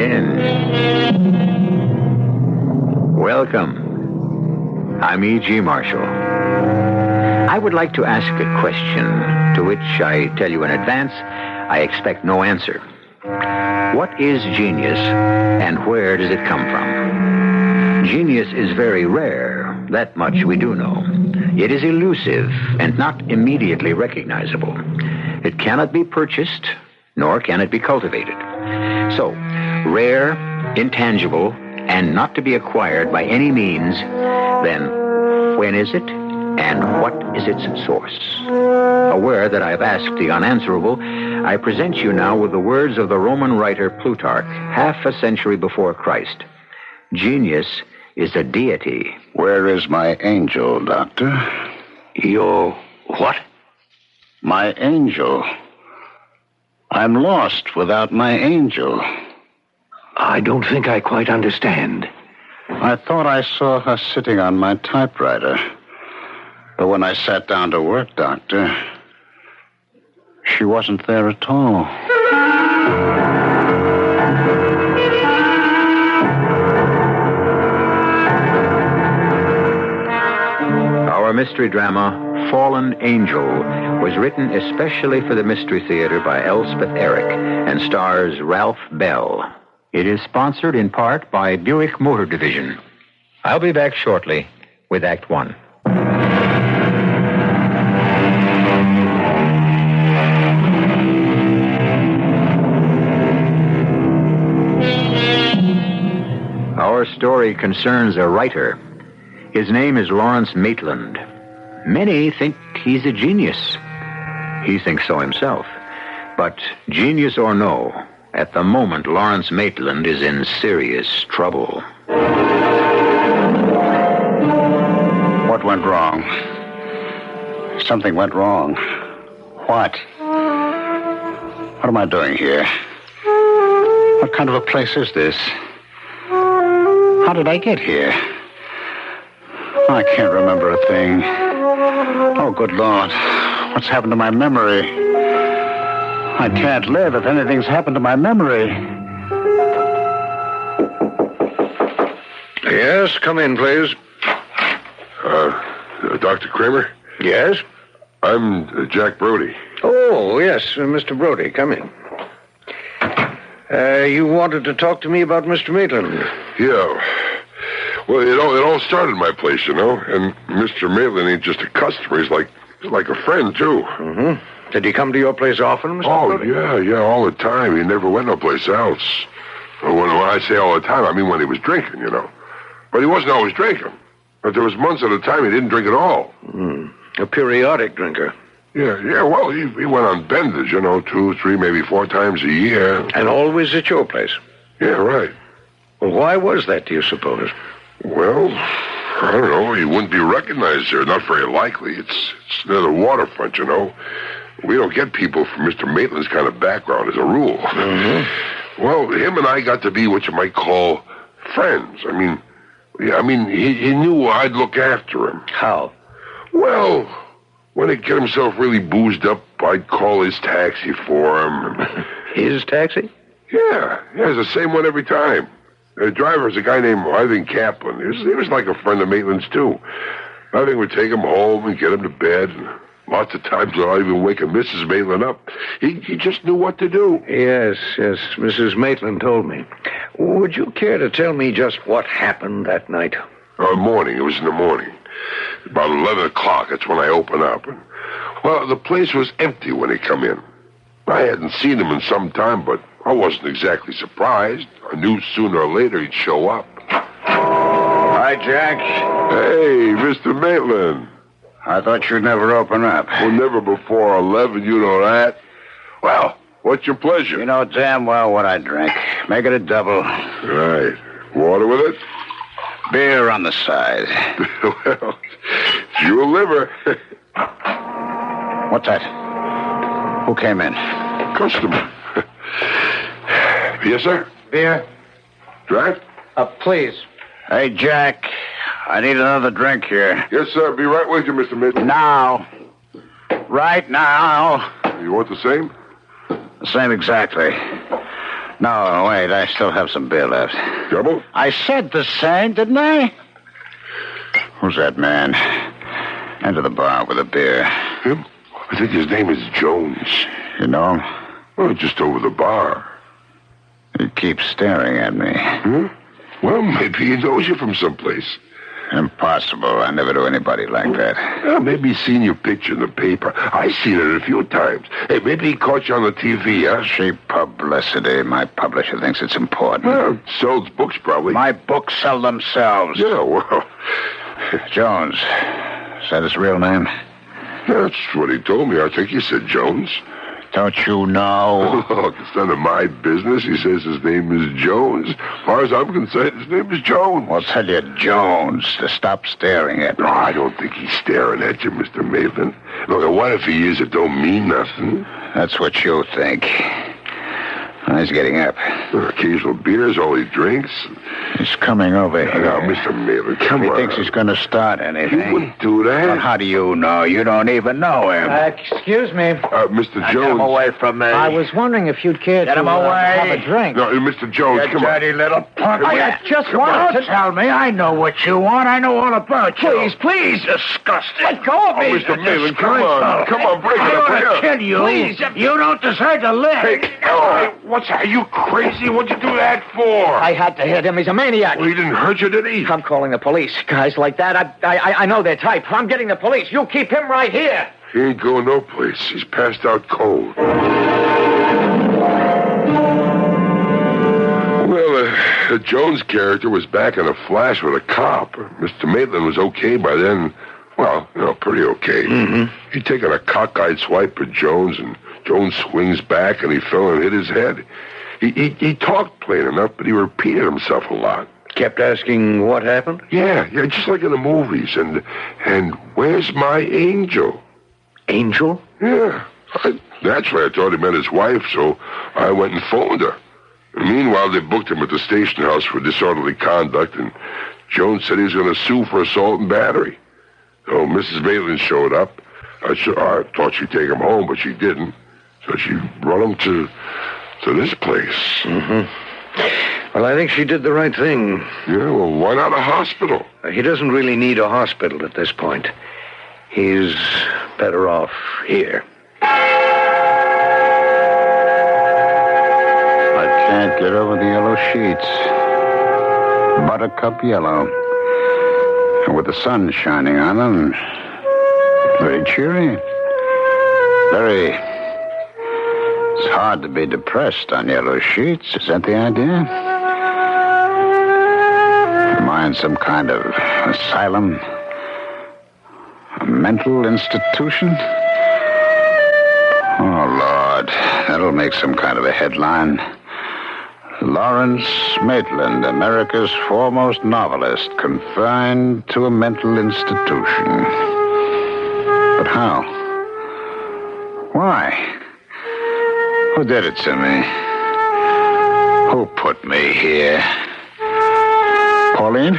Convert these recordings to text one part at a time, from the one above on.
in. Welcome. I'm E.G. Marshall. I would like to ask a question to which I tell you in advance I expect no answer. What is genius, and where does it come from? Genius is very rare, that much we do know. It is elusive and not immediately recognizable. It cannot be purchased, nor can it be cultivated. So, rare, intangible, and not to be acquired by any means, then when is it, and what is its source? Aware that I have asked the unanswerable, I present you now with the words of the Roman writer Plutarch, half a century before Christ. Genius is a deity. Where is my angel, Doctor? Your what? My angel. I'm lost without my angel. I don't think I quite understand. I thought I saw her sitting on my typewriter. But when I sat down to work, Doctor, she wasn't there at all. Our mystery drama, Fallen Angel, was written especially for the Mystery Theater by Elspeth Eric and stars Ralph Bell. It is sponsored in part by Buick Motor Division. I'll be back shortly with Act One. Our story concerns a writer. His name is Lawrence Maitland. Many think he's a genius. He thinks so himself. But genius or no, at the moment, Lawrence Maitland is in serious trouble. What went wrong? Something went wrong. What? What am I doing here? What kind of a place is this? How did I get here? I can't remember a thing. Oh, good Lord. What's happened to my memory? I can't live if anything's happened to my memory. Yes, come in, please. Dr. Kramer? Yes? I'm Jack Brody. Oh, yes, Mr. Brody, come in. You wanted to talk to me about Mr. Maitland? Yeah. Well, it all started in my place, you know, and Mr. Maitland ain't just a customer. He's like a friend, too. Mm-hmm. Did he come to your place often, Mr. Brody? Yeah, all the time. He never went no place else. When I say all the time, I mean when he was drinking, you know. But he wasn't always drinking. But there was months at a time he didn't drink at all. A periodic drinker. Yeah, well, he went on benders, you know, 2, 3, maybe 4 times a year. And always at your place? Yeah, right. Well, why was that, do you suppose? Well, I don't know. He wouldn't be recognized there. Not very likely. It's near the waterfront, you know. We don't get people from Mr. Maitland's kind of background as a rule. Mm-hmm. Well, him and I got to be what you might call friends. I mean, he knew I'd look after him. How? Well, when he'd get himself really boozed up, I'd call his taxi for him. His taxi? Yeah, it's the same one every time. The driver's a guy named Irving Kaplan. He was like a friend of Maitland's, too. Irving would take him home and get him to bed. And lots of times I'd even wake Mrs. Maitland up. He just knew what to do. Yes, Mrs. Maitland told me. Would you care to tell me just what happened that night? Morning. It was in the morning. About 11 o'clock, that's when I open up. And, well, the place was empty when he come in. I hadn't seen him in some time, but I wasn't exactly surprised. I knew sooner or later he'd show up. Hi, Jack. Hey, Mr. Maitland. I thought you'd never open up. Well, never before 11, you know that. Well, what's your pleasure? You know damn well what I drink. Make it a double. Right. Water with it? Beer on the side. Well, it's your liver. What's that? Who came in? Customer. Yes, sir? Beer? Draft? Please. Hey, Jack. I need another drink here. Yes, sir. Be right with you, Mr. Maitland. Now. Right now. You want the same? The same exactly. No, wait, I still have some beer left. Trouble? I said the same, didn't I? Who's that man? Enter the bar with a beer. Him? I think his name is Jones. You know him? Oh, just over the bar. He keeps staring at me. Huh? Well, maybe he knows you from someplace. Impossible. I never knew anybody like that. Well, maybe he's seen your picture in the paper. I've seen it a few times. Hey, maybe he caught you on the TV, huh? Cheap publicity. My publisher thinks it's important. Well, sells books, probably. My books sell themselves. Yeah, well... Jones. Is that his real name? That's what he told me. I think he said Jones. Don't you know? Look, it's none of my business. He says his name is Jones. As far as I'm concerned, his name is Jones. Well, tell you, Jones, to stop staring at me. No, I don't think he's staring at you, Mr. Maitland. Look, what if he is? It don't mean nothing. That's what you think. He's getting up. Occasional beer is all he drinks. He's coming over here. Now, Mr. Maitland, come on. He thinks he's going to start anything. He wouldn't do that. Well, how do you know? You don't even know him. Excuse me. Mr. Get Jones. him away from me. I was wondering if you'd care Get to him away. have a drink. No, Mr. Jones, You come on. dirty little punk. I just Come wanted on, to... tell me. I know what you want. I know all about you. Please, please. Disgusting. Let go of me. Oh, Mr. Maitland, come on. Come on, break it I up want to here. kill you. Please. You don't deserve to live. Hey, what's that? Are you crazy? What'd you do that for? I had to hit him. He's a maniac. Well, he didn't hurt you, did he? I'm calling the police. Guys like that, I know their type. I'm getting the police. You keep him right here. He ain't going no place. He's passed out cold. Well, the Jones character was back in a flash with a cop. Mr. Maitland was okay by then. Well, pretty okay. Mm-hmm. He'd taken a cockeyed swipe at Jones, and Jones swings back, and he fell and hit his head. He talked plain enough, but he repeated himself a lot. Kept asking what happened? Yeah, just like in the movies. And where's my angel? Angel? Yeah. Naturally, I thought he meant his wife, so I went and phoned her. And meanwhile, they booked him at the station house for disorderly conduct, and Jones said he was going to sue for assault and battery. So Mrs. Maitland showed up. I thought she'd take him home, but she didn't. So she brought him to this place. Mm-hmm. Well, I think she did the right thing. Yeah, well, why not a hospital? He doesn't really need a hospital at this point. He's better off here. I can't get over the yellow sheets. Buttercup yellow. And with the sun shining on them, very cheery. Very... It's hard to be depressed on yellow sheets. Is that the idea? Am I in some kind of asylum? A mental institution? Oh, Lord. That'll make some kind of a headline. Lawrence Maitland, America's foremost novelist, confined to a mental institution. But how? Why? Who did it to me? Who put me here? Pauline?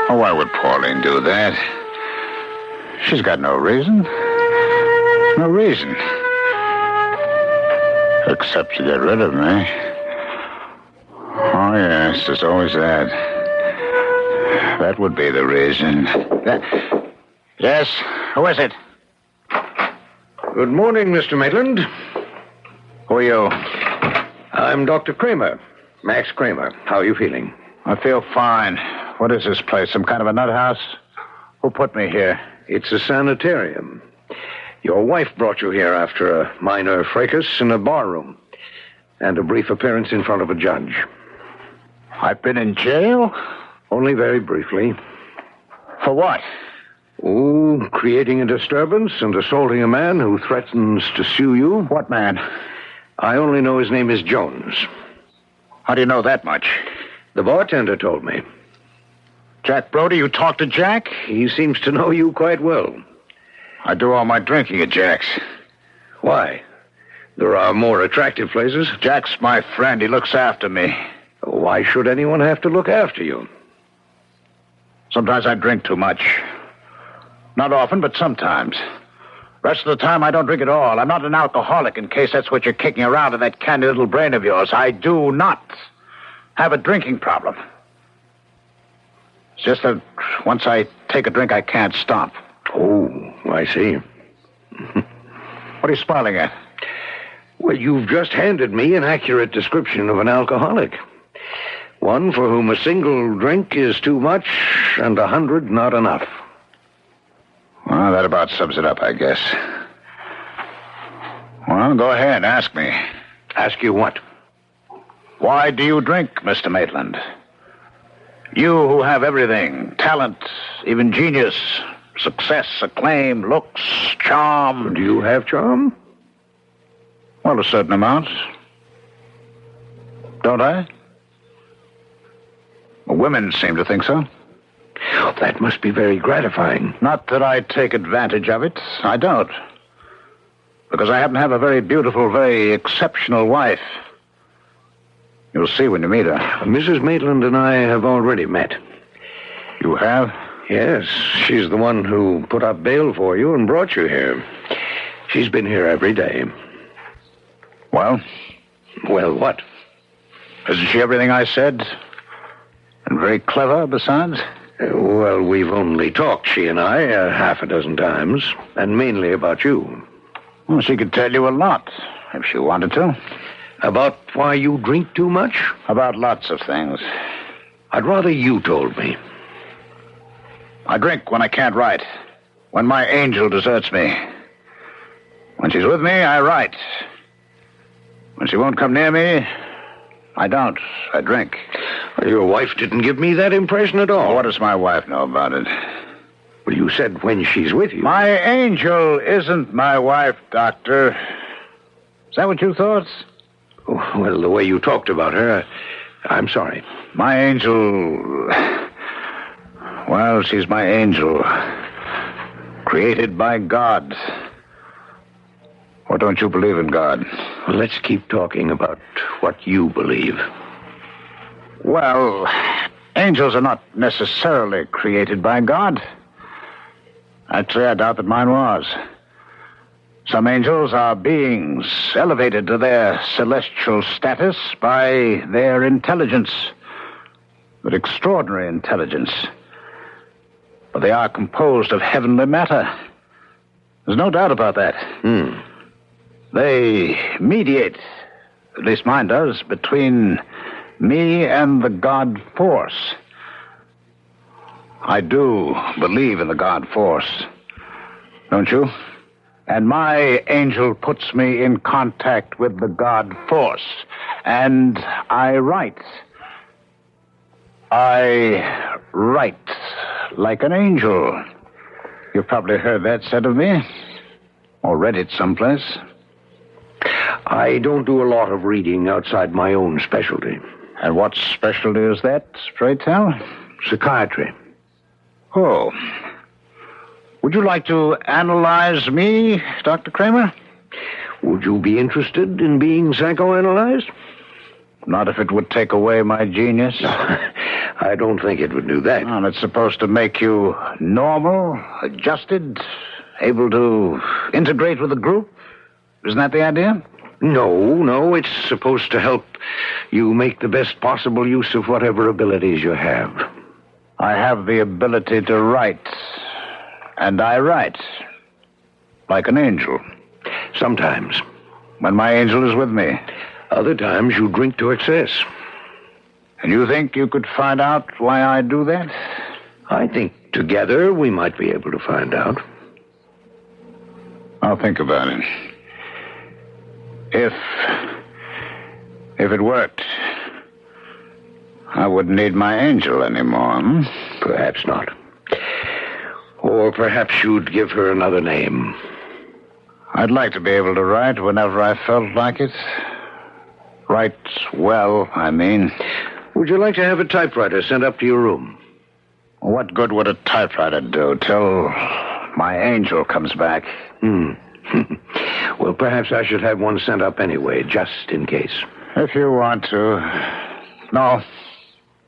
Oh, why would Pauline do that? She's got no reason. No reason. Except to get rid of me. Oh, yes, there's always that. That would be the reason. Yes, who is it? Good morning, Mr. Maitland. Who are you? I'm Dr. Kramer. Max Kramer. How are you feeling? I feel fine. What is this place? Some kind of a nut house? Who put me here? It's a sanitarium. Your wife brought you here after a minor fracas in a barroom and a brief appearance in front of a judge. I've been in jail? Only very briefly. For what? Oh, creating a disturbance and assaulting a man who threatens to sue you. What man? I only know his name is Jones. How do you know that much? The bartender told me. Jack Brody, you talked to Jack? He seems to know you quite well. I do all my drinking at Jack's. Why? There are more attractive places. Jack's my friend. He looks after me. Why should anyone have to look after you? Sometimes I drink too much. Not often, but sometimes. Rest of the time, I don't drink at all. I'm not an alcoholic, in case that's what you're kicking around in that candy little brain of yours. I do not have a drinking problem. It's just that once I take a drink, I can't stop. Oh, I see. What are you smiling at? Well, you've just handed me an accurate description of an alcoholic. One for whom a single drink is too much and 100 not enough. Well, that about sums it up, I guess. Well, go ahead, ask me. Ask you what? Why do you drink, Mr. Maitland? You who have everything, talent, even genius, success, acclaim, looks, charm. Do you have charm? Well, a certain amount. Don't I? Well, women seem to think so. That must be very gratifying. Not that I take advantage of it. I don't. Because I happen to have a very beautiful, very exceptional wife. You'll see when you meet her. Mrs. Maitland and I have already met. You have? Yes, she's the one who put up bail for you and brought you here. She's been here every day. Well? Well, what? Isn't she everything I said? And very clever, besides? Well, we've only talked, she and I, half a dozen times, and mainly about you. Well, she could tell you a lot, if she wanted to. About why you drink too much? About lots of things. I'd rather you told me. I drink when I can't write. When my angel deserts me. When she's with me, I write. When she won't come near me, I don't. I drink. Your wife didn't give me that impression at all. Well, what does my wife know about it? Well, you said when she's with you. My angel isn't my wife, Doctor. Is that what you thought? Well, the way you talked about her, I'm sorry. My angel... Well, she's my angel. Created by God. Or don't you believe in God? Well, let's keep talking about what you believe. Well, angels are not necessarily created by God. Actually, I doubt that mine was. Some angels are beings elevated to their celestial status by their intelligence. But extraordinary intelligence. But they are composed of heavenly matter. There's no doubt about that. They mediate, at least mine does, between me and the God force. I do believe in the God force, don't you? And my angel puts me in contact with the God force. And I write. I write like an angel. You've probably heard that said of me. Or read it someplace. I don't do a lot of reading outside my own specialty. And what specialty is that, pray tell? Psychiatry. Oh. Would you like to analyze me, Dr. Kramer? Would you be interested in being psychoanalyzed? Not if it would take away my genius. I don't think it would do that. Well, it's supposed to make you normal, adjusted, able to integrate with the group. Isn't that the idea? No, it's supposed to help you make the best possible use of whatever abilities you have. I have the ability to write, and I write, like an angel. Sometimes. When my angel is with me. Other times you drink to excess. And you think you could find out why I do that? I think together we might be able to find out. I'll think about it. If it worked, I wouldn't need my angel anymore. Perhaps not. Or perhaps you'd give her another name. I'd like to be able to write whenever I felt like it. Write well, I mean. Would you like to have a typewriter sent up to your room? What good would a typewriter do till my angel comes back? Well, perhaps I should have one sent up anyway, just in case. If you want to. No.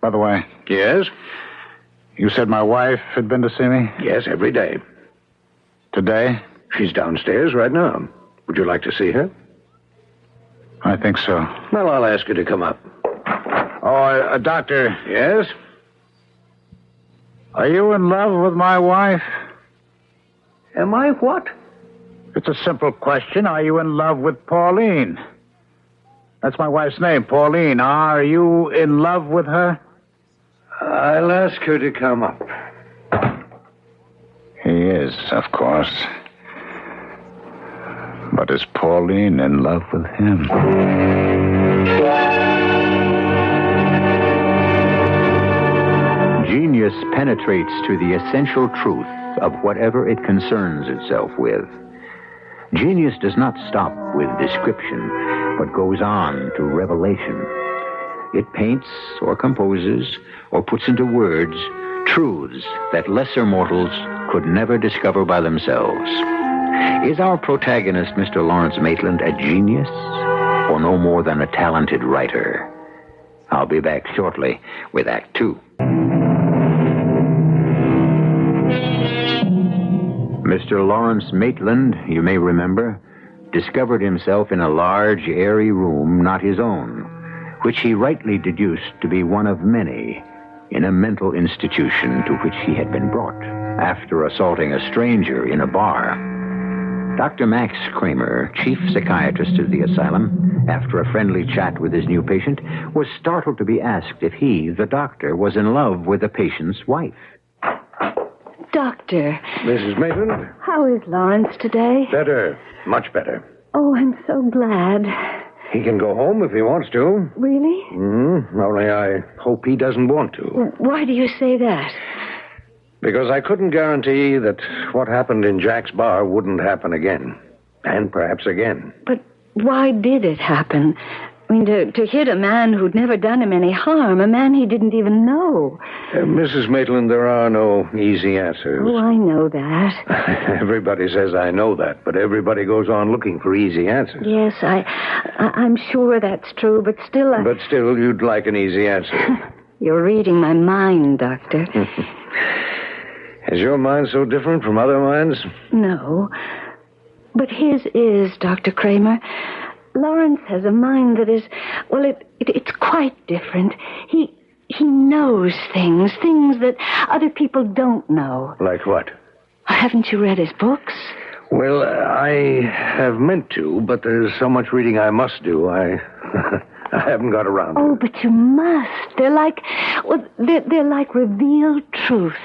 By the way. Yes? You said my wife had been to see me? Yes, every day. Today? She's downstairs right now. Would you like to see her? I think so. Well, I'll ask her to come up. Oh, Doctor, Yes? are you in love with my wife? Am I what? It's a simple question. Are you in love with Pauline? That's my wife's name, Pauline. Are you in love with her? I'll ask her to come up. He is, of course. But is Pauline in love with him? Genius penetrates to the essential truth of whatever it concerns itself with. Genius does not stop with description, but goes on to revelation. It paints or composes or puts into words truths that lesser mortals could never discover by themselves. Is our protagonist, Mr. Lawrence Maitland, a genius or no more than a talented writer? I'll be back shortly with Act Two. Mr. Lawrence Maitland, you may remember, discovered himself in a large, airy room not his own, which he rightly deduced to be one of many in a mental institution to which he had been brought after assaulting a stranger in a bar. Dr. Max Kramer, chief psychiatrist of the asylum, after a friendly chat with his new patient, was startled to be asked if he, the doctor, was in love with the patient's wife. Doctor. Mrs. Maitland? How is Lawrence today? Better. Much better. Oh, I'm so glad. He can go home if he wants to. Really? Only I hope he doesn't want to. Why do you say that? Because I couldn't guarantee that what happened in Jack's bar wouldn't happen again. And perhaps again. But why did it happen? I mean, to hit a man who'd never done him any harm, a man he didn't even know. Mrs. Maitland, there are no easy answers. Oh, I know that. Everybody says I know that, but everybody goes on looking for easy answers. Yes, I'm sure that's true, but still But still, you'd like an easy answer. You're reading my mind, Doctor. Is your mind so different from other minds? No. But his is, Dr. Kramer. Lawrence has a mind that is, well, it's quite different. He knows things that other people don't know. Like what? Haven't you read his books? Well, I have meant to, but there's so much reading I must do. I haven't got around to it. Oh, but you must. They're like revealed truth.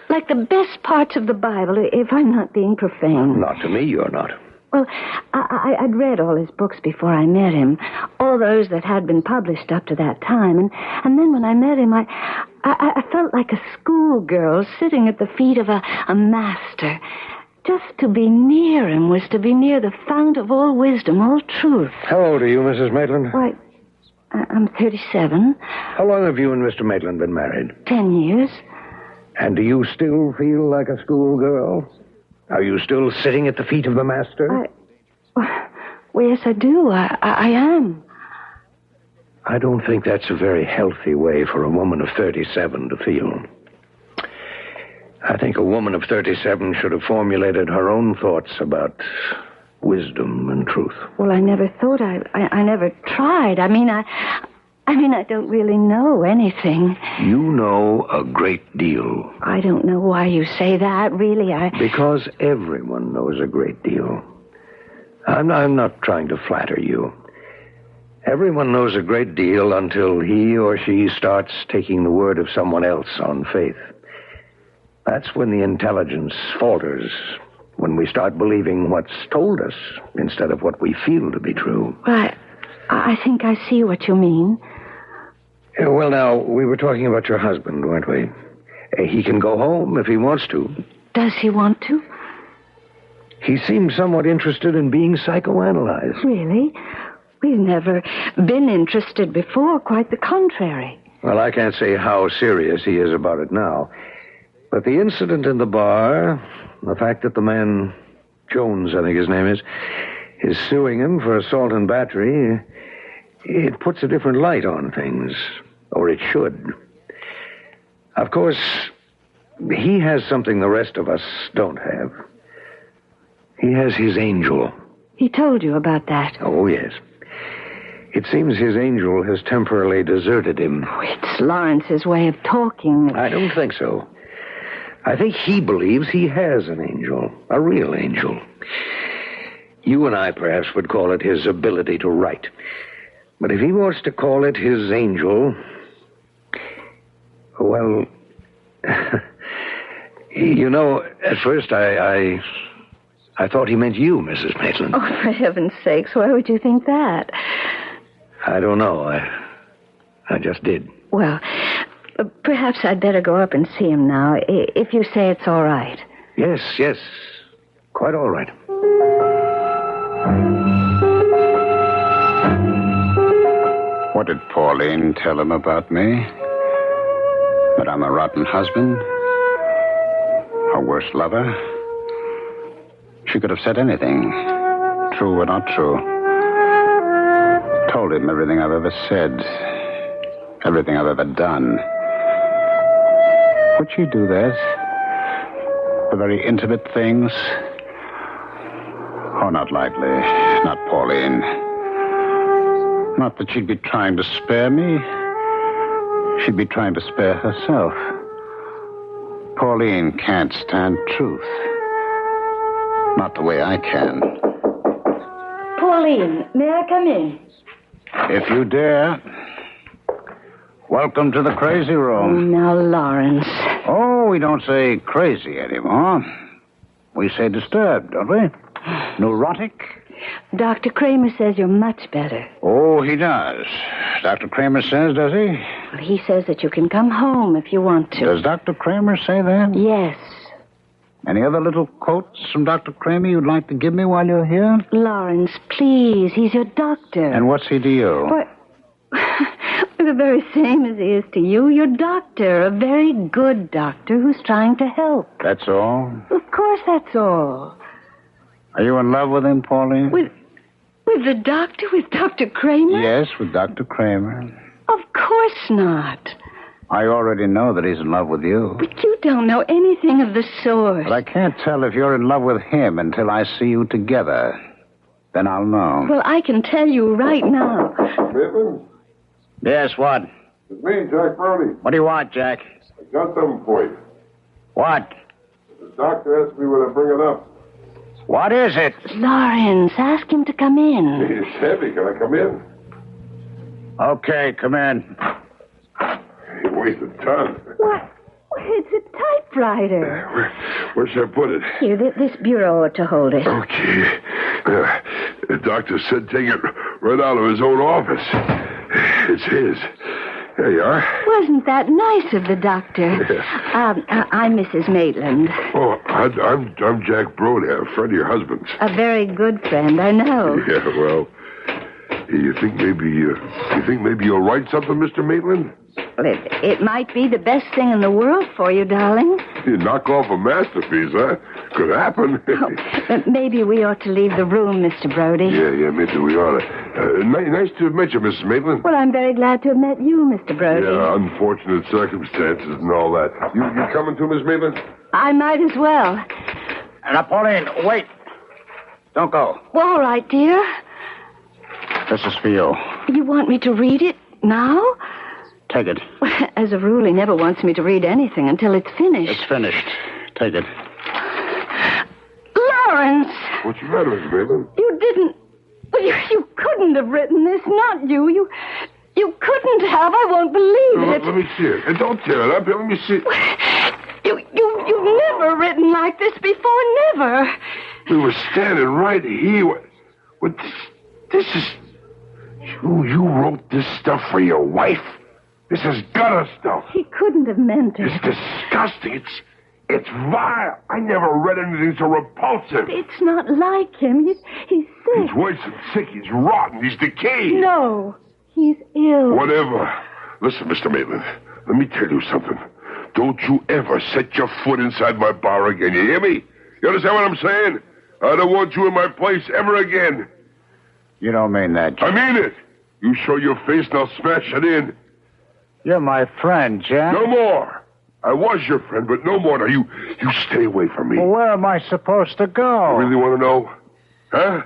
Like the best parts of the Bible, if I'm not being profane. Not to me, you're not. Well, I'd read all his books before I met him, all those that had been published up to that time, and then when I met him, I felt like a schoolgirl sitting at the feet of a master. Just to be near him was to be near the fount of all wisdom, all truth. How old are you, Mrs. Maitland? Why, I'm 37. How long have you and Mr. Maitland been married? 10 years. And do you still feel like a schoolgirl? Are you still sitting at the feet of the master? Well, yes, I do. I am. I don't think that's a very healthy way for a woman of 37 to feel. I think a woman of 37 should have formulated her own thoughts about wisdom and truth. Well, I never thought I never tried. I mean, I don't really know anything. You know a great deal. I don't know why you say that, really. Because everyone knows a great deal. I'm not trying to flatter you. Everyone knows a great deal until he or she starts taking the word of someone else on faith. That's when the intelligence falters, when we start believing what's told us instead of what we feel to be true. Well, I think I see what you mean. Well, now, we were talking about your husband, weren't we? He can go home if he wants to. Does he want to? He seems somewhat interested in being psychoanalyzed. Really? We've never been interested before, quite the contrary. Well, I can't say how serious he is about it now. But the incident in the bar, the fact that the man, Jones, I think his name is suing him for assault and battery, it puts a different light on things. Or it should. Of course, he has something the rest of us don't have. He has his angel. He told you about that. Oh, yes. It seems his angel has temporarily deserted him. Oh, it's Lawrence's way of talking. I don't think so. I think he believes he has an angel, a real angel. You and I perhaps would call it his ability to write. But if he wants to call it his angel, well, you know, at first I thought he meant you, Mrs. Maitland. Oh, for heaven's sakes, why would you think that? I don't know. I just did. Well, perhaps I'd better go up and see him now, if you say it's all right. Yes. Quite all right. What did Pauline tell him about me? That I'm a rotten husband? A worse lover? She could have said anything, true or not true. Told him everything I've ever said, everything I've ever done. Would she do that? The very intimate things? Oh, not likely. Not Pauline. Not that she'd be trying to spare me. She'd be trying to spare herself. Pauline can't stand truth. Not the way I can. Pauline, may I come in? If you dare. Welcome to the crazy Oh, room. now, Lawrence. Oh, we don't say crazy anymore. We say disturbed, don't we? Neurotic? Dr. Kramer says you're much better. Oh, he does. Dr. Kramer says, does he? Well, he says that you can come home if you want to. Does Dr. Kramer say that? Yes. Any other little quotes from Dr. Kramer you'd like to give me while you're here? Lawrence, please. He's your doctor. And what's he to you? What? The very same as he is to you. Your doctor. A very good doctor who's trying to help. That's all? Of course that's all. Are you in love with him, Pauline? With the doctor? With Dr. Kramer? Yes, with Dr. Kramer. Of course not. I already know that he's in love with you. But you don't know anything of the sort. But I can't tell if you're in love with him until I see you together. Then I'll know. Well, I can tell you right now. Maitland? Yes, what? It's me, Jack Brody. What do you want, Jack? I got something for you. What? The doctor asked me when I bring it up. What is it? Lawrence, ask him to come in. It's heavy. Can I come in? Okay, come in. He weighs a ton. What? It's a typewriter. Where should I put it? Here, this bureau ought to hold it. Okay. The doctor said take it right out of his own office. It's his. There you are. Wasn't that nice of the doctor? Yeah. I'm Mrs. Maitland. Oh, I'm Jack Brody, a friend of your husband's. A very good friend, I know. Yeah, well, you think maybe you'll write something, Mr. Maitland? Well, it might be the best thing in the world for you, darling. You knock off a masterpiece, huh? Could happen. But maybe we ought to leave the room, Mr. Brody. Yeah, maybe we ought to. Nice to have met you, Mrs. Maitland. Well, I'm very glad to have met you, Mr. Brody. Yeah, unfortunate circumstances and all that. You coming too, Miss Maitland? I might as well. Now, Pauline, wait. Don't go. Well, all right, dear. This is for you. You want me to read it now? Take it. As a rule, he never wants me to read anything until it's finished. It's finished. Take it. Lawrence! What's the matter, Miss Maitland? You didn't... Well, you couldn't have written this, not you. You couldn't have. I won't believe it. Let me see it. And don't tear it up. Let me see it. You've never written like this before, never. We were standing right here. What this is... You wrote this stuff for your wife? This is gutter stuff. He couldn't have meant it. It's disgusting. It's vile. I never read anything so repulsive. It's not like him. He's sick. He's worse than sick. He's rotten. He's decayed. No, he's ill. Whatever. Listen, Mr. Maitland, let me tell you something. Don't you ever set your foot inside my bar again. You hear me? You understand what I'm saying? I don't want you in my place ever again. You don't mean that, Jack. I mean it. You show your face and I'll smash it in. You're my friend, Jack. No more. I was your friend, but no more. Now, you stay away from me. Well, where am I supposed to go? You really want to know? Huh?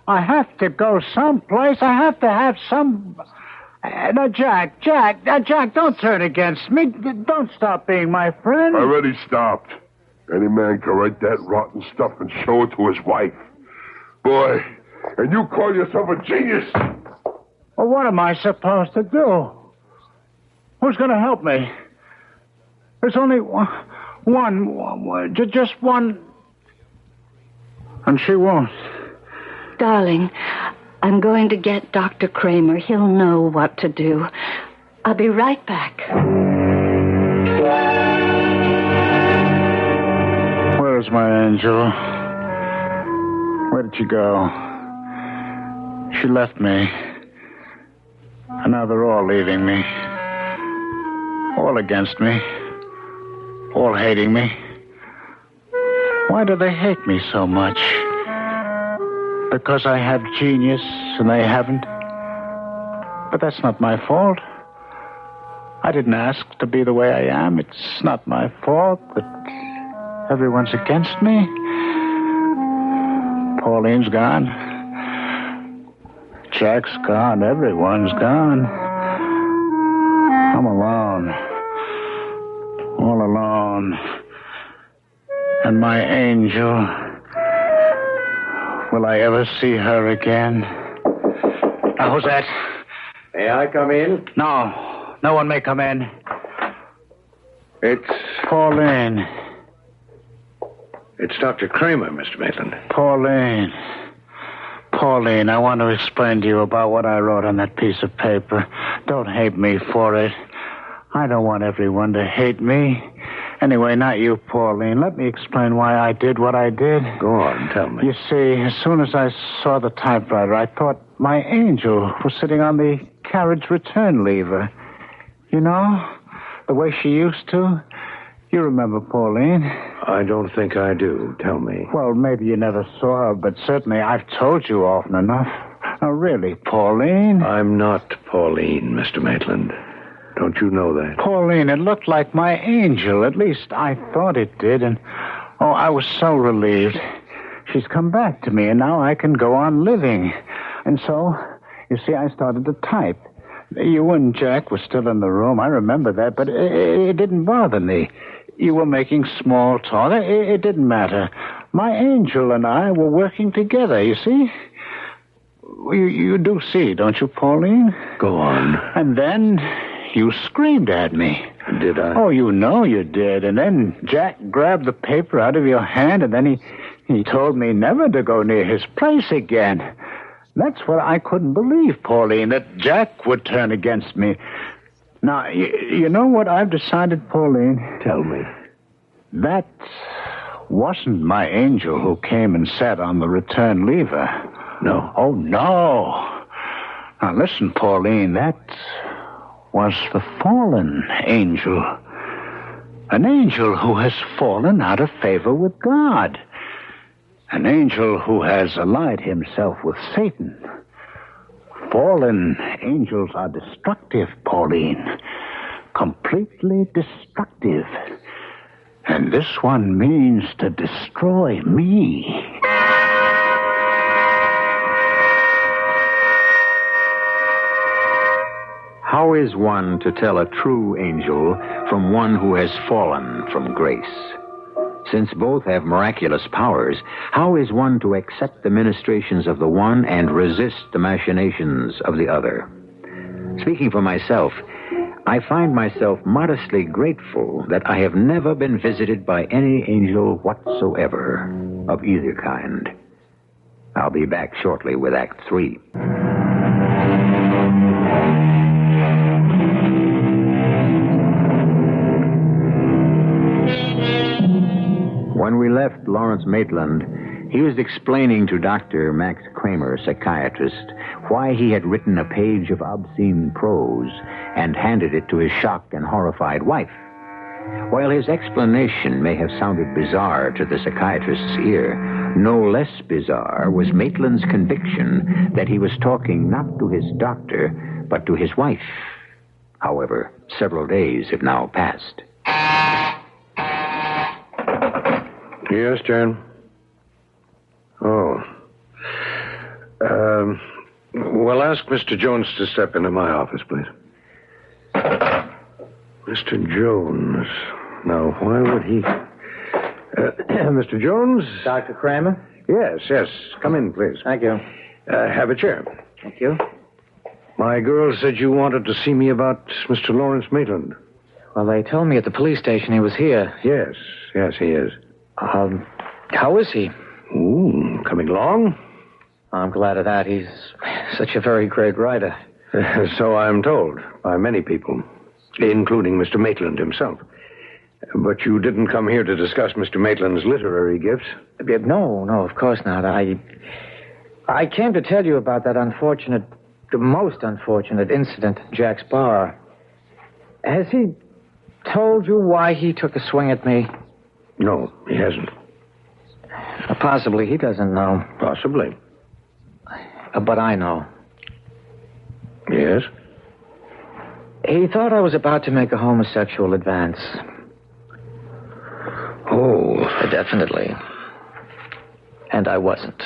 I have to go someplace. I have to have some... Now, Jack, don't turn against me. Don't stop being my friend. I already stopped. Any man can write that rotten stuff and show it to his wife. Boy, and you call yourself a genius? Well, what am I supposed to do? Who's going to help me? There's only just one. And she won't. Darling, I'm going to get Dr. Kramer. He'll know what to do. I'll be right back. Where's my angel? Where did she go? She left me. And now they're all leaving me. All against me. All hating me. Why do they hate me so much? Because I have genius and they haven't? But that's not my fault. I didn't ask to be the way I am. It's not my fault that everyone's against me. Pauline's gone. Jack's gone. Everyone's gone. I'm alone. All alone. And my angel... Will I ever see her again? Now, who's that? May I come in? No. No one may come in. It's Pauline. It's Dr. Kramer, Mr. Maitland. Pauline, I want to explain to you about what I wrote on that piece of paper. Don't hate me for it. I don't want everyone to hate me. Anyway, not you, Pauline. Let me explain why I did what I did. Go on, tell me. You see, as soon as I saw the typewriter, I thought my angel was sitting on the carriage return lever. You know, the way she used to. You remember Pauline? I don't think I do. Tell me. Well, maybe you never saw her, but certainly I've told you often enough. Now, really, Pauline? I'm not Pauline, Mr. Maitland. Don't you know that? Pauline, it looked like my angel. At least I thought it did. And, I was so relieved. She's come back to me, and now I can go on living. And so, you see, I started to type. You and Jack were still in the room. I remember that, but it didn't bother me. You were making small talk. It didn't matter. My angel and I were working together, you see? You do see, don't you, Pauline? Go on. And then... you screamed at me. Did I? Oh, you know you did. And then Jack grabbed the paper out of your hand, and then he told me never to go near his place again. That's what I couldn't believe, Pauline, that Jack would turn against me. Now, you know what I've decided, Pauline? Tell me. That wasn't my angel who came and sat on the return lever. No. Oh, no. Now, listen, Pauline, that... was the fallen angel. An angel who has fallen out of favor with God. An angel who has allied himself with Satan. Fallen angels are destructive, Pauline. Completely destructive. And this one means to destroy me. How is one to tell a true angel from one who has fallen from grace? Since both have miraculous powers, how is one to accept the ministrations of the one and resist the machinations of the other? Speaking for myself, I find myself modestly grateful that I have never been visited by any angel whatsoever of either kind. I'll be back shortly with Act 3. When we left Lawrence Maitland, he was explaining to Dr. Max Kramer, psychiatrist, why he had written a page of obscene prose and handed it to his shocked and horrified wife. While his explanation may have sounded bizarre to the psychiatrist's ear, no less bizarre was Maitland's conviction that he was talking not to his doctor, but to his wife. However, several days have now passed. Yes, Jan? Oh. Well, ask Mr. Jones to step into my office, please. Mr. Jones. Now, why would he... Mr. Jones? Dr. Kramer? Yes. Come in, please. Thank you. Have a chair. Thank you. My girl said you wanted to see me about Mr. Lawrence Maitland. Well, they told me at the police station he was here. Yes, he is. How is he? Ooh, coming along? I'm glad of that. He's such a very great writer. So I'm told by many people, including Mr. Maitland himself. But you didn't come here to discuss Mr. Maitland's literary gifts? No, of course not. I came to tell you about that the most unfortunate incident at Jack's bar. Has he told you why he took a swing at me? No, he hasn't. Possibly he doesn't know. Possibly. But I know. Yes? He thought I was about to make a homosexual advance. Oh. Definitely. And I wasn't.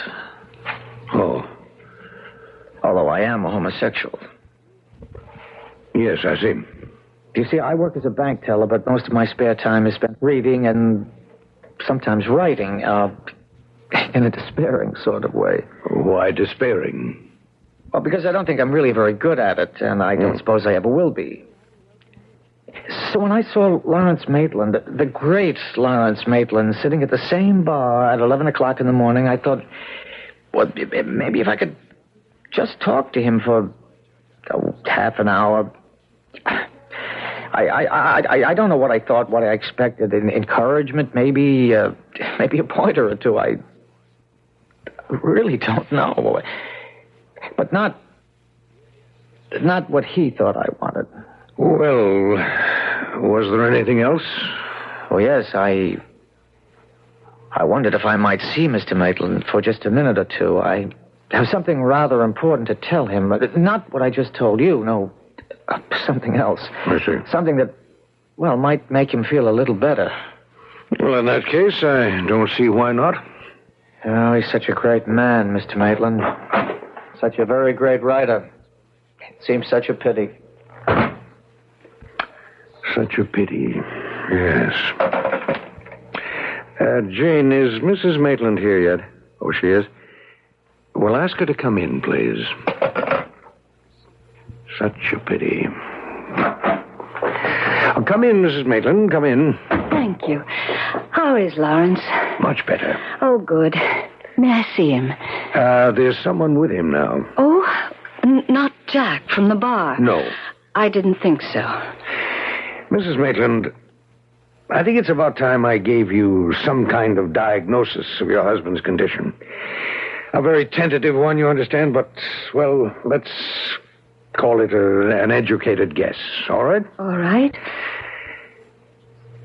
Oh. Although I am a homosexual. Yes, I see. You see, I work as a bank teller, but most of my spare time is spent reading and sometimes writing, in a despairing sort of way. Why despairing? Well, because I don't think I'm really very good at it, and I don't suppose I ever will be. So when I saw Lawrence Maitland, the great Lawrence Maitland, sitting at the same bar at 11 o'clock in the morning, I thought, well, maybe if I could just talk to him for half an hour. I don't know what I thought, what I expected. Encouragement, maybe a pointer or two. I really don't know. But not what he thought I wanted. Well, was there anything else? Oh, yes, I wondered if I might see Mr. Maitland for just a minute or two. I have something rather important to tell him. Not what I just told you, no. Something else. I see. Something that, well, might make him feel a little better. Well, in that case, I don't see why not. Oh, he's such a great man, Mr. Maitland. Such a very great writer. It seems such a pity. Such a pity, yes. Jane, is Mrs. Maitland here yet? Oh, she is? Well, ask her to come in, please. Such a pity. Oh, come in, Mrs. Maitland. Come in. Thank you. How is Lawrence? Much better. Oh, good. May I see him? There's someone with him now. Oh, not Jack from the bar? No. I didn't think so. Mrs. Maitland, I think it's about time I gave you some kind of diagnosis of your husband's condition. A very tentative one, you understand, but, well, let's call it an educated guess, all right? All right.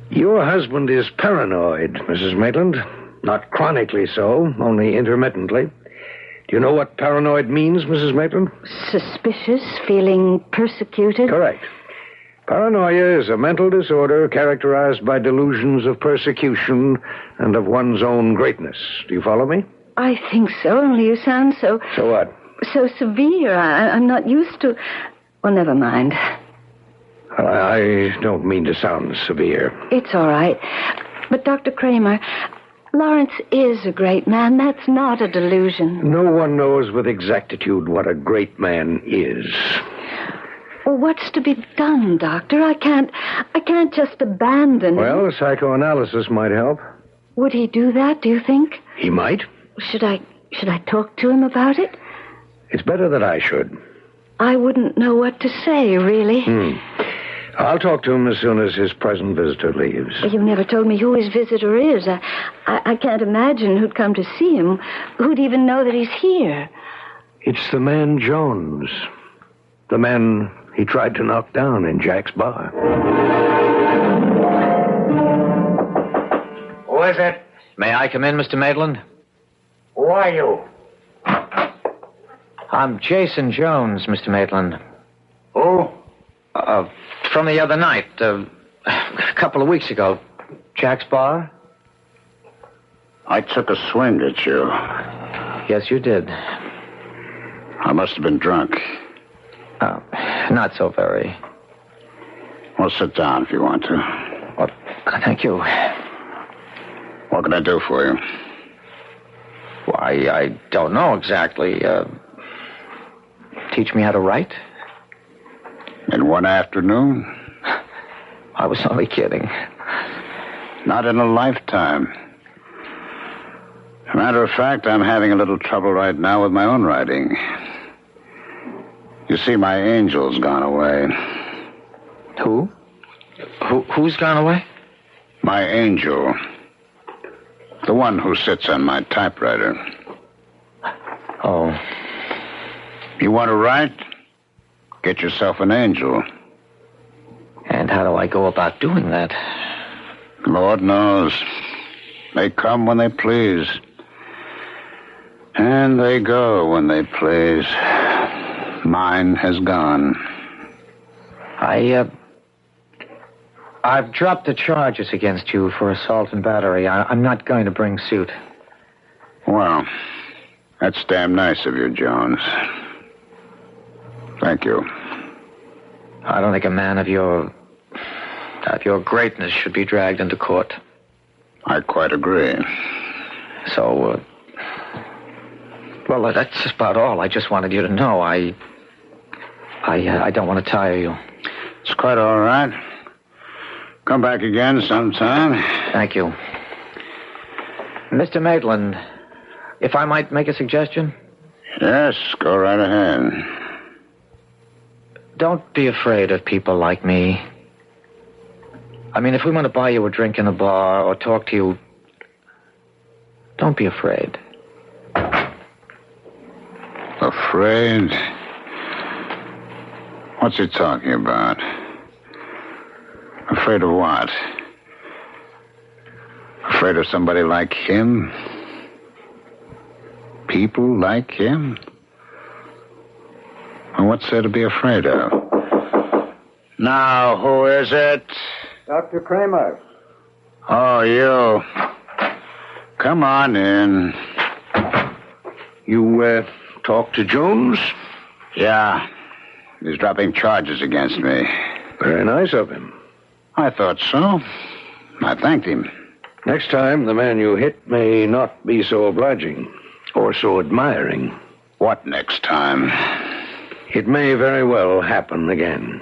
Your husband is paranoid, Mrs. Maitland. Not chronically so, only intermittently. Do you know what paranoid means, Mrs. Maitland? Suspicious, feeling persecuted? Correct. Paranoia is a mental disorder characterized by delusions of persecution and of one's own greatness. Do you follow me? I think so, only you sound so... So what? So severe. I'm not used to... Well, never mind. Well, I don't mean to sound severe. It's all right. But, Dr. Kramer, Lawrence is a great man. That's not a delusion. No one knows with exactitude what a great man is. Well, what's to be done, Doctor? I can't just abandon him. Well, psychoanalysis might help. Would he do that, do you think? He might. Should I talk to him about it? It's better that I should. I wouldn't know what to say, really. I'll talk to him as soon as his present visitor leaves. Well, you've never told me who his visitor is. I can't imagine who'd come to see him, who'd even know that he's here. It's the man Jones. The man he tried to knock down in Jack's bar. Who is it? May I come in, Mr. Maitland? Who are you? I'm Jason Jones, Mr. Maitland. Who? From the other night. couple of weeks ago. Jack's bar? I took a swing at you. Yes, you did. I must have been drunk. Oh, not so very. Well, sit down if you want to. Well, thank you. What can I do for you? Why, I don't know exactly. Teach me how to write? In one afternoon? I was only kidding. Not in a lifetime. As a matter of fact, I'm having a little trouble right now with my own writing. You see, my angel's gone away. Who? Who's gone away? My angel. The one who sits on my typewriter. Oh. You want to write? Get yourself an angel. And how do I go about doing that? Lord knows. They come when they please. And they go when they please. Mine has gone. I've dropped the charges against you for assault and battery. I'm not going to bring suit. Well, that's damn nice of you, Jones. Thank you. I don't think a man of your greatness should be dragged into court. I quite agree. So, well, that's about all. I just wanted you to know. I don't want to tire you. It's quite all right. Come back again sometime. Thank you. Mr. Maitland, if I might make a suggestion? Yes, go right ahead. Don't be afraid of people like me. I mean, if we want to buy you a drink in a bar or talk to you, don't be afraid. Afraid? What's he talking about? Afraid of what? Afraid of somebody like him? People like him? And what's there to be afraid of? Now, who is it? Dr. Kramer. Oh, you. Come on in. You, talked to Jones? Yeah. He's dropping charges against me. Very nice of him. I thought so. I thanked him. Next time, the man you hit may not be so obliging or so admiring. What next time? It may very well happen again.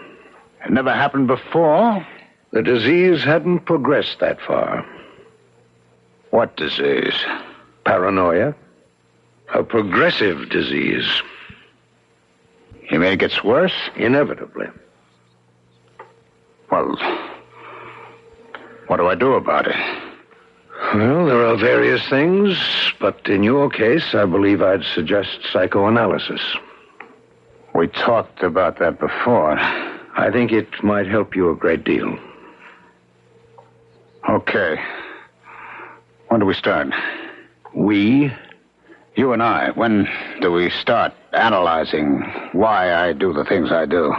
It never happened before. The disease hadn't progressed that far. What disease? Paranoia. A progressive disease. You mean it gets worse? Inevitably. Well, what do I do about it? Well, there are various things, but in your case, I believe I'd suggest psychoanalysis. We talked about that before. I think it might help you a great deal. Okay. When do we start? We? You and I. When do we start analyzing why I do the things I do?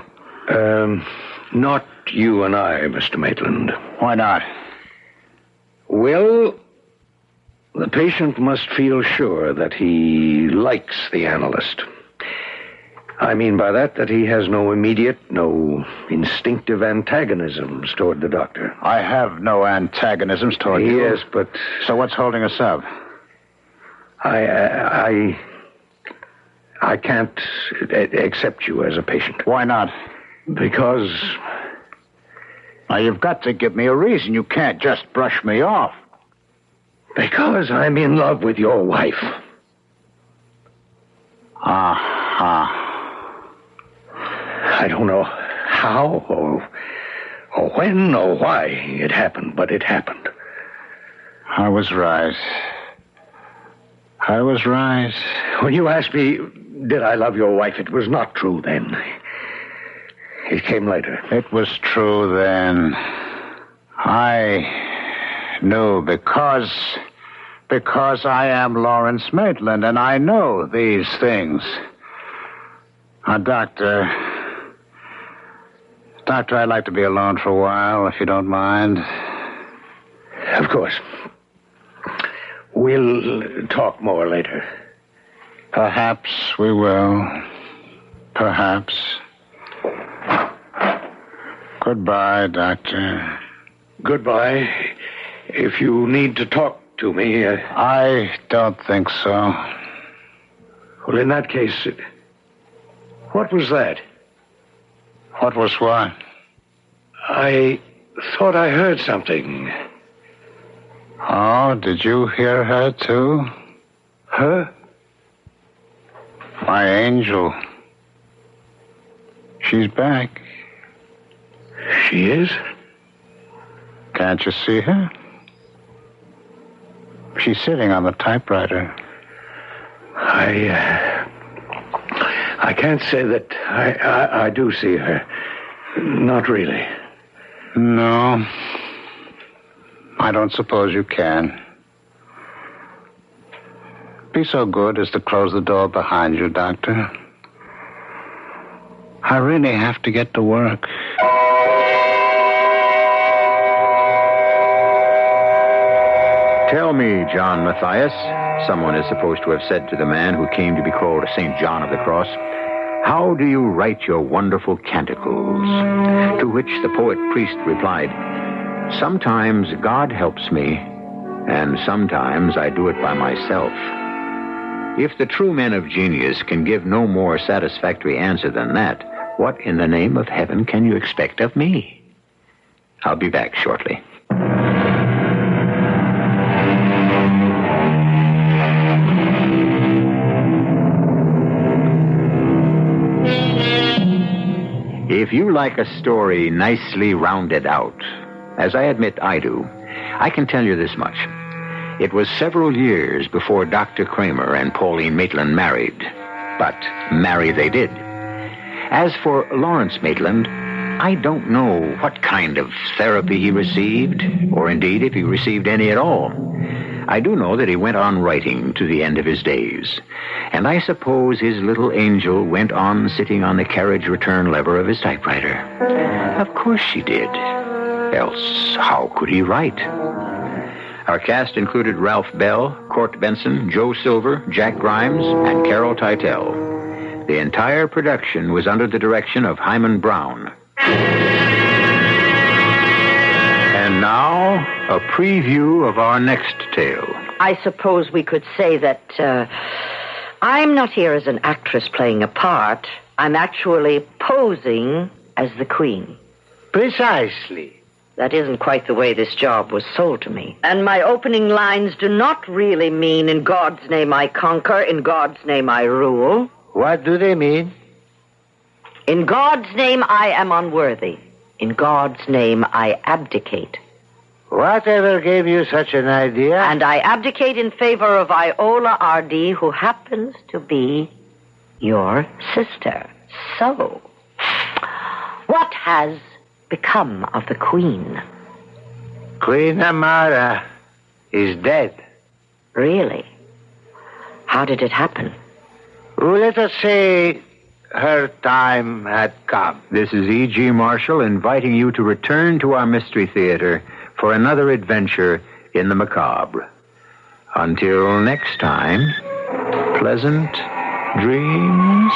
Not you and I, Mr. Maitland. Why not? Well, the patient must feel sure that he likes the analyst. I mean by that he has no immediate, no instinctive antagonisms toward the doctor. I have no antagonisms toward you. Yes, but... So what's holding us up? I can't accept you as a patient. Why not? Because... Now, you've got to give me a reason. You can't just brush me off. Because I'm in love with your wife. I don't know how or when or why it happened, but it happened. I was right. I was right. When you asked me, did I love your wife, it was not true then. It came later. It was true then. I knew because I am Lawrence Maitland, and I know these things. Now, Doctor, Doctor, I'd like to be alone for a while, if you don't mind. Of course. We'll talk more later. Perhaps we will. Perhaps. Goodbye, Doctor. Goodbye. If you need to talk to me... I don't think so. Well, in that case... What was that? What was what? I thought I heard something. Oh, did you hear her, too? Her? My angel. She's back. She is? Can't you see her? She's sitting on the typewriter. I can't say that I do see her. Not really. No. I don't suppose you can. Be so good as to close the door behind you, Doctor. I really have to get to work. Tell me, John Matthias, someone is supposed to have said to the man who came to be called St. John of the Cross, how do you write your wonderful canticles? To which the poet priest replied, sometimes God helps me, and sometimes I do it by myself. If the true men of genius can give no more satisfactory answer than that, what in the name of heaven can you expect of me? I'll be back shortly. If you like a story nicely rounded out, as I admit I do, I can tell you this much. It was several years before Dr. Kramer and Pauline Maitland married, but marry they did. As for Lawrence Maitland, I don't know what kind of therapy he received, or indeed if he received any at all. I do know that he went on writing to the end of his days, and I suppose his little angel went on sitting on the carriage return lever of his typewriter. Of course she did. Else, how could he write? Our cast included Ralph Bell, Court Benson, Joe Silver, Jack Grimes, and Carol Teitel. The entire production was under the direction of Hyman Brown. And now, a preview of our next tale. I suppose we could say that I'm not here as an actress playing a part. I'm actually posing as the queen. Precisely. That isn't quite the way this job was sold to me. And my opening lines do not really mean, in God's name I conquer, in God's name I rule. What do they mean? In God's name I am unworthy. In God's name I abdicate. Whatever gave you such an idea? And I abdicate in favor of Iola R.D., who happens to be your sister. So, what has become of the queen? Queen Amara is dead. Really? How did it happen? Well, let us say her time had come. This is E.G. Marshall inviting you to return to our Mystery Theater for another adventure in the macabre. Until next time, pleasant dreams.